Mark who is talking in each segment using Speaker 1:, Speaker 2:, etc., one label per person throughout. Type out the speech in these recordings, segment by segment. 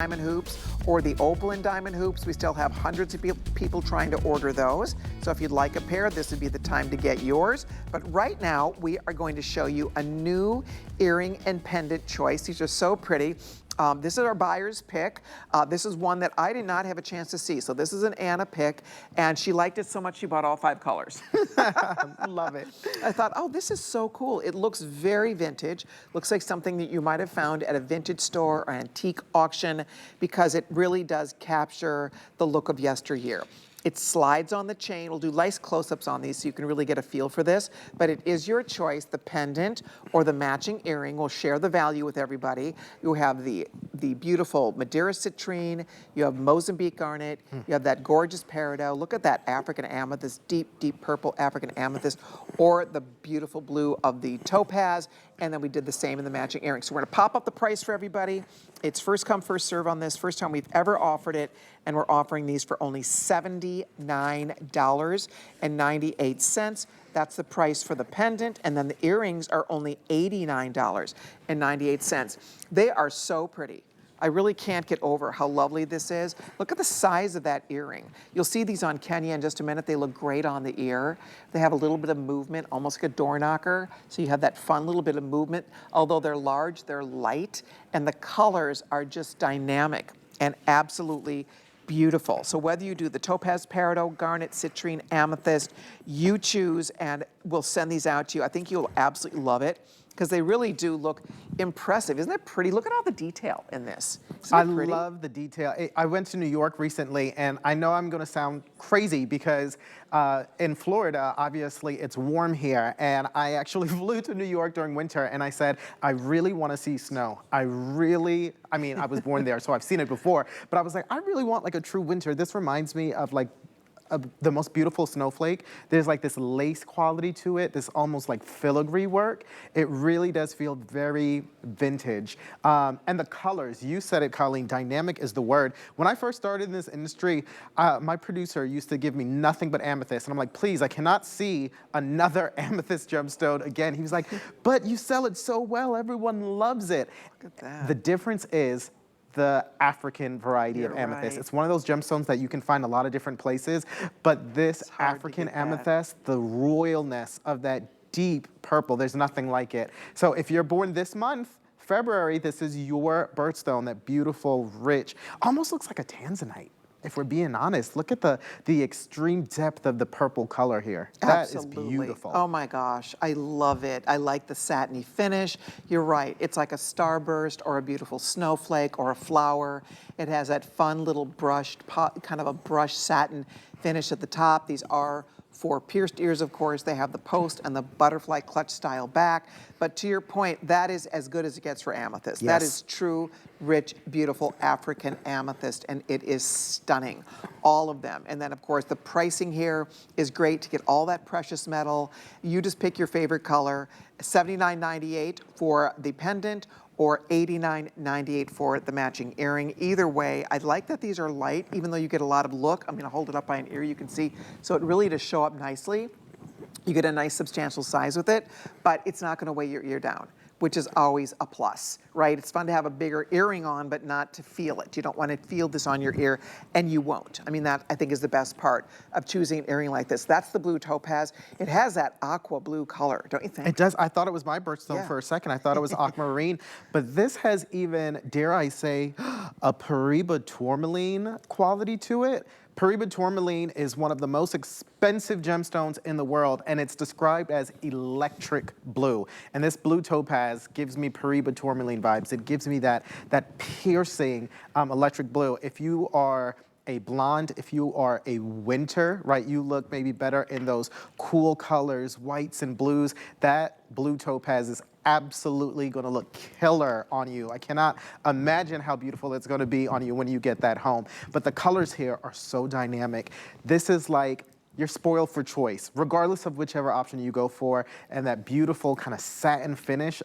Speaker 1: diamond hoops or the opaline diamond hoops. We still have hundreds of people trying to order those. So if you'd like a pair, this would be the time to get yours. But right now, we are going to show you a new earring and pendant choice. These are so pretty. This is our buyer's pick. This is one that I did not have a chance to see. So this is an Anna pick, and she liked it so much she bought all 5 colors.
Speaker 2: Love it.
Speaker 1: I thought, oh, this is so cool. It looks very vintage. Looks like something that you might have found at a vintage store or antique auction because it really does capture the look of yesteryear. It slides on the chain. We'll do nice close-ups on these so you can really get a feel for this, but it is your choice, the pendant or the matching earring. We'll share the value with everybody. You have the beautiful Madeira citrine, you have Mozambique garnet, you have that gorgeous peridot. Look at that African amethyst, deep, deep purple African amethyst, or the beautiful blue of the topaz, and then we did the same in the matching earring. So we're gonna pop up the price for everybody. It's first come, first serve on this, first time we've ever offered it, and we're offering these for only $79.98. That's the price for the pendant, and then the earrings are only $89.98. They are so pretty. I really can't get over how lovely this is. Look at the size of that earring. You'll see these on Kenya in just a minute. They look great on the ear. They have a little bit of movement, almost like a door knocker. So you have that fun little bit of movement. Although they're large, they're light, and the colors are just dynamic and absolutely beautiful. So whether you do the topaz, peridot, garnet, citrine, amethyst, you choose, and we'll send these out to you. I think you'll absolutely love it, because they really do look impressive. Isn't that pretty? Look at all the detail in this.
Speaker 2: I love the detail. I went to New York recently, and I know I'm gonna sound crazy because in Florida, obviously it's warm here, and I actually flew to New York during winter, and I said, I really wanna see snow. I mean, I was born there, so I've seen it before, but I was like, I really want like a true winter. This reminds me of like the most beautiful snowflake. There's like this lace quality to it, this almost like filigree work. It really does feel very vintage. And the colors, you said it, Colleen, dynamic is the word. When I first started in this industry, my producer used to give me nothing but amethyst. And I'm like, please, I cannot see another amethyst gemstone again. He was like, but you sell it so well, everyone loves it.
Speaker 1: Look at that.
Speaker 2: The difference is the African variety of amethyst.
Speaker 1: Right.
Speaker 2: It's one of those gemstones that you can find a lot of different places, but this African amethyst, the royalness of that deep purple, there's nothing like it. So if you're born this month, February, this is your birthstone, that beautiful, rich, almost looks like a tanzanite. If we're being honest, look at the extreme depth of the purple color here.
Speaker 1: Absolutely.
Speaker 2: That is beautiful.
Speaker 1: Oh my gosh, I love it. I like the satiny finish. You're right, it's like a starburst or a beautiful snowflake or a flower. It has that fun little brushed, kind of a brushed satin finish at the top. These are for pierced ears, of course. They have the post and the butterfly clutch style back. But to your point, that is as good as it gets for amethyst.
Speaker 2: Yes.
Speaker 1: That is true, rich, beautiful African amethyst, and it is stunning, all of them. And then, of course, the pricing here is great to get all that precious metal. You just pick your favorite color, $79.98 for the pendant, or $89.98 for the matching earring. Either way, I like that these are light, even though you get a lot of look. I'm gonna hold it up by an ear, you can see. So it really does show up nicely. You get a nice substantial size with it, but it's not gonna weigh your ear down, which is always a plus, right? It's fun to have a bigger earring on, but not to feel it. You don't want to feel this on your ear, and you won't. I mean, that I think is the best part of choosing an earring like this. That's the blue topaz. It has that aqua blue color, don't you think?
Speaker 2: It does. I thought it was my birthstone for a second. I thought it was aquamarine, but this has even, dare I say, a Peridot tourmaline quality to it. Peridot tourmaline is one of the most expensive gemstones in the world, and it's described as electric blue. And this blue topaz gives me Peridot tourmaline vibes. It gives me that piercing electric blue. If you are a blonde, if you are a winter, right, you look maybe better in those cool colors, whites and blues. That blue topaz is absolutely gonna look killer on you. I cannot imagine how beautiful it's gonna be on you when you get that home. But the colors here are so dynamic. This is like, you're spoiled for choice, regardless of whichever option you go for, and that beautiful kind of satin finish.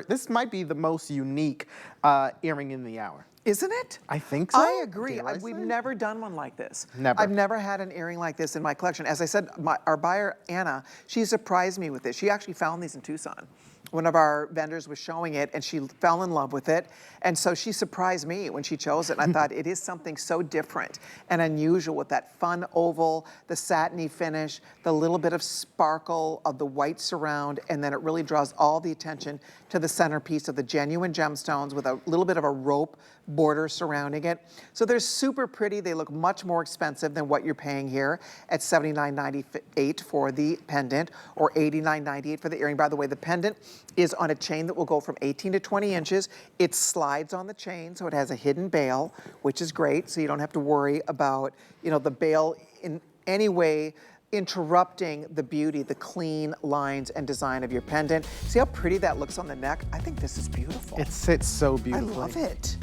Speaker 2: This might be the most unique earring in the hour.
Speaker 1: Isn't it?
Speaker 2: I think so.
Speaker 1: I agree. We've never done one like this.
Speaker 2: Never.
Speaker 1: I've never had an earring like this in my collection. As I said, our buyer, Anna, she surprised me with this. She actually found these in Tucson one of our vendors was showing it and she fell in love with it. And so she surprised me when she chose it. And I thought it is something so different and unusual with that fun oval, the satiny finish, the little bit of sparkle of the white surround, and then it really draws all the attention to the centerpiece of the genuine gemstones with a little bit of a rope border surrounding it. So they're super pretty. They look much more expensive than what you're paying here at $79.98 for the pendant or $89.98 for the earring. By the way, the pendant is on a chain that will go from 18 to 20 inches. It slides on the chain, so it has a hidden bail, which is great. So you don't have to worry about, you know, the bail in any way interrupting the beauty, the clean lines and design of your pendant. See how pretty that looks on the neck? I think this is beautiful.
Speaker 2: It sits so beautifully.
Speaker 1: I love it.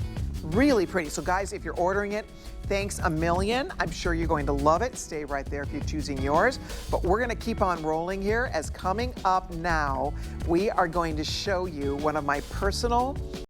Speaker 1: Really pretty. So guys, if you're ordering it, thanks a million. I'm sure you're going to love it. Stay right there if you're choosing yours. But we're going to keep on rolling here, as coming up now, we are going to show you one of my personal